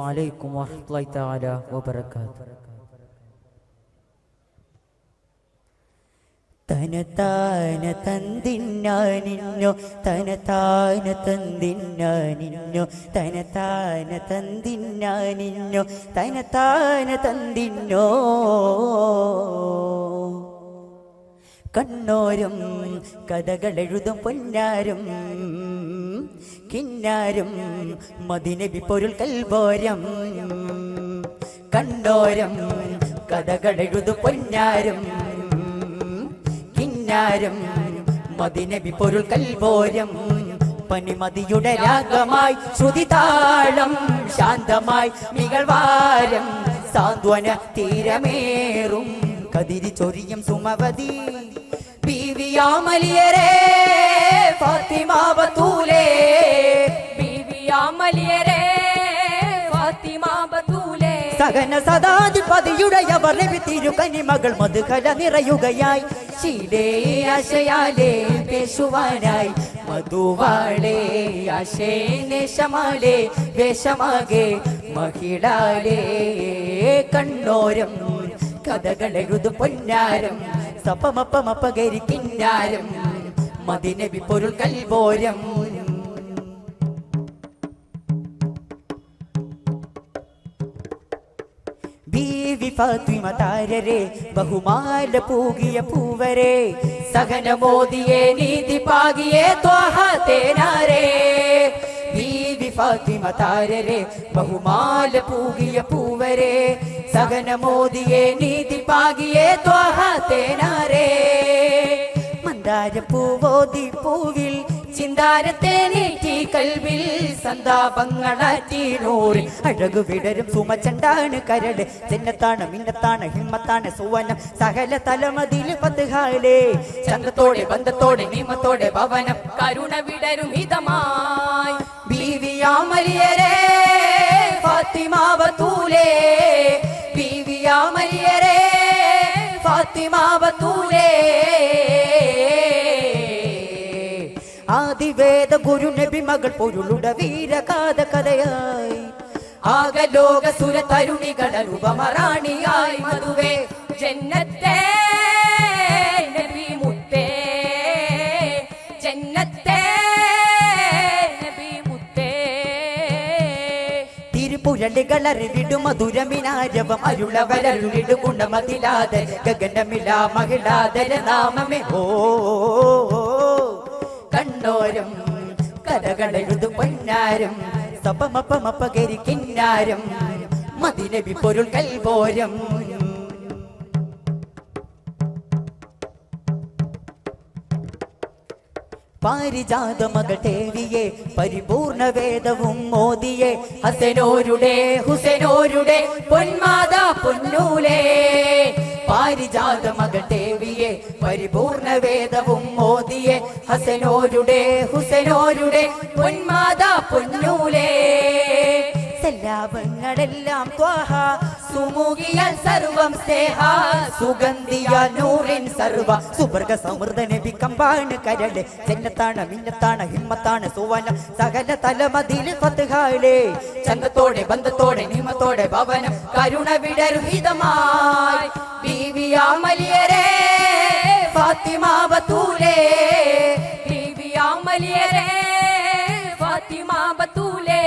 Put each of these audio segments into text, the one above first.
അലൈക്കും വറഹ്മത്തുള്ളാഹി തആല വബറകാതുഹു. തനതാന തന്തിന്നാനിന്നോ തനതാന തന്തിന്നാനിന്നോ തനതാന തന്തിന്നാനിന്നോ തനതാന തന്തിന്നോ കണ്ണോരം കഥകളെഴുതും പൊന്നാരം കിന്നാരം മദിനബി പൊരുൾ കൽബോരം കണ്ണോരം കഥകളെഴുതും പൊന്നാരം കിന്നാരം മദിനബി പൊരുൾ കൽബോരം പനിമതിയുടെ രാഗമായി ശ്രുതിതാളം ശാന്തമായി മികൾവാരം സാന്ത്വന തീരമേറും കതിരി ചൊരിയും സുമവതി ബീവിയാമലിയരേ ഫാത്തിമ ബത്തൂലേ ബീവിയാമലിയരേ ഫാത്തിമ ബത്തൂലേ സഹന സദാധിപതിയുടെയവർ തിരുകനിമകൾ മധുകല നിറയുകയായി ശീലേ ആശയാലേ പേശുവാനായി മധുവാളേ ആശേ നേശമാലേ വേഷമാകെ മഹിളാലേ കണ്ണോരം കഥകളെഴുതും പൊന്നാരം സപ്പമപ്പമപ്പകരി കിന്നാരം മദിനബി പൊരുൾ കൽബോരം ബീവി ഫാത്തിമ താരരെ ബഹുമാല പൂകിയ പൂവരെ സഹനമോദിയെ നീതി പാകിയേ ത്വാഹ തേനാരേ ബീവി ഫാത്തിമ താരരെ ബഹുമാല പൂകിയ പൂവരെ സഹനമോദിയെ നീതി പാകിയേ ത്വാഹ തേനാരേ മന്ദാരപ്പൂവോതി പൂവിൽ ചിന്താരത്തെ നീറ്റി കൽവിൽ സന്താപങ്ങളാറ്റീനൂറിൽ അഴകു വിടരും സുമച്ചണ്ടാണ് കരട് ചെന്നത്താണ് മിന്നത്താണ് ഹിമ്മത്താണ് സുവനം സകല തലമതിൽ പത്തുകാലേ ചന്തത്തോടെ ബന്ധത്തോടെ നിയമത്തോടെ ഭവനം കരുണ വിടരും ഹിതമായി ബീവിയാമലിയരേ ഫാത്തിമ ബത്തൂലേ ബീവിയാമലിയരേ ഫാത്തിമ ബത്തൂലേ ആദിവേദ ഗുരു നബി മകൾ പൊരുളുട വീരകാഥ കഥയായി ആകലോക സുര തരുണികൾ രൂപമറാണിയായി മധുവേ ജന്നത്തെ നബി മുത്തേ ജന്നത്തെ നബി മുത്തേ തിരുപ്പുരളികളറിവിടും മധുരമിനാരവം അരുളവരരുളിടു ഗുണമതിലാതെ ഗഗനമിലാ മഹിളാദര നാമമേ ഓ കണ്ണോരം കഥകളെഴുതും പൊന്നാരം സപമപ്പമപ്പകരി കിന്നാരം മദിനബി പൊരുൾ കൽബോരം പാരിജാത മകൾ ദേവിയെ പരിപൂർണ വേദവും മോദിയെ ഹസനോരുടെ ഹുസനോരുടെ പൊന്മാതാ പൊന്നൂലേ പാരിജാത മകൾ ദേവിയെ പരിപൂർണ വേദവും മോദിയെ ഹസനോരുടെ ഹുസനോരുടെ പൊന്മാതാ പൊന്നൂലേ സല്ലാപങ്ങളെല്ലാം ത്വാഹ സുമുഖിയാൽ സർവം സ്നേഹ സുഗന്ധിയാൽ നൂറിൻ സർവ സുവർഗ സമൃദ്ധ നബി കമ്പാണ് കരട് ജന്നത്താണ് മിന്നത്താണ് ഹിമ്മത്താണ് സുവനം സകല തലമതിൽ ഫത്ഹാലേ ചന്തത്തോടെ ബന്ധത്തോടെ നിയമത്തോടെ ഭവനം കരുണ വിടരും ഹിതമായി ബീവിയാമലിയരേ ഫാത്തിമ ബത്തൂലേ ബീവിയാമലിയരേ ഫാത്തിമ ബത്തൂലേ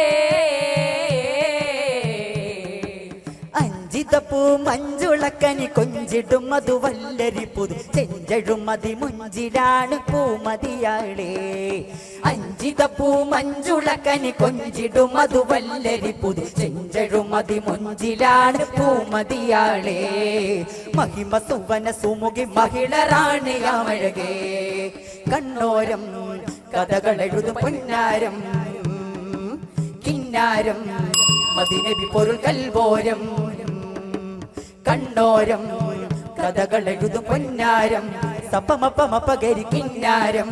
അഞ്ചിതപ്പൂ മഞ്ചുളക്കനി കൊഞ്ചിടും മധു വല്ലരി പുതു ചെഞ്ചഴും മതി മുഞ്ചിലാണ് പൂമതിയാളേ അഞ്ചിതപ്പൂ മഞ്ചുളക്കനി കൊഞ്ചിടും മധു വല്ലരി പുതു ചെഞ്ചഴും മതി മുഞ്ചിലാണ് പൂമതിയാളേ മഹിമ സുവന സുമുഖി മഹിള റാണിയാമഴകേ കണ്ണോരം കഥകളെഴുതും പൊന്നാരം കിന്നാരം മദിനബി പൊരുൾ കൽബോരം കണ്ണോരം കഥകളെഴുതും പൊന്നാരം സപ്പമപ്പമപ്പകരി കിന്നാരം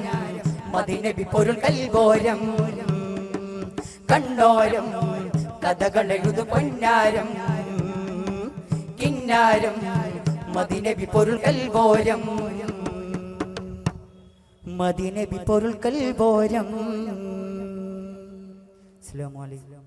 മദിനബി പൊരുൾ കൽബോരം കണ്ണോരം കഥകളെഴുതും പൊന്നാരം കിന്നാരം മദിനബി പൊരുൾ കൽബോരം മദിനബി പൊരുൾ കൽബോരം. അസ്സലാമു അലൈക്കും.